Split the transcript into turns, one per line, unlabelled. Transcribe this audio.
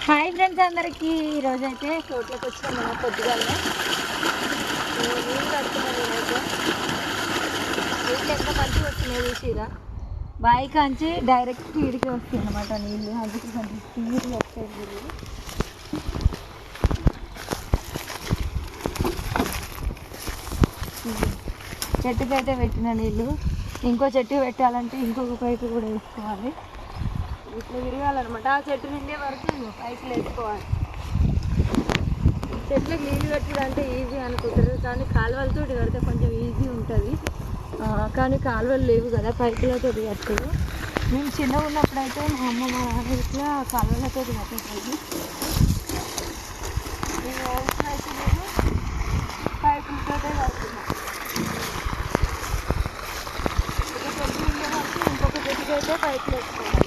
hi friends అందరికీ ఈరోజు అయితే తోటలోకి వచ్చినాం మనం పొద్దుగానే నీళ్ళు కడుతున్నాను నేనైతే నీళ్ళు ఎంత మంచిగా వస్తున్నాయి చూసిరా బావి కాంచి డైరెక్ట్ వీడికి వస్తాయి అన్నమాట నీళ్ళు అందుకే కొంచెం స్పీడ్గా వస్తాయి నీళ్ళు చెట్టుకి అయితే పెట్టిన నీళ్ళు ఇంకో చెట్టు పెట్టాలంటే ఇంకొక పైపు కూడా వేసుకోవాలి ఇట్లా విరగాలన్నమాట ఆ చెట్టు నిండే వరకు పైపులు వేసుకోవాలి చెట్లకు నీళ్ళు పెట్టడం అంటే ఈజీ అనుకుంటారు కానీ కాలువలతో కడితే కొంచెం ఈజీ ఉంటుంది కానీ కాలువలు లేవు కదా పైపులతో కట్టరు మేము చిన్నగా ఉన్నప్పుడు అయితే మా అమ్మ మా నాన్న ఇట్లా కాలువలతో కట్టేది నేను అయితే నేను పైపులతో కడుతున్నాను ఒక చెట్టు నిండే వరకు ఇంకొక చెట్టుకి అయితే పైపులు వేసుకోవాలి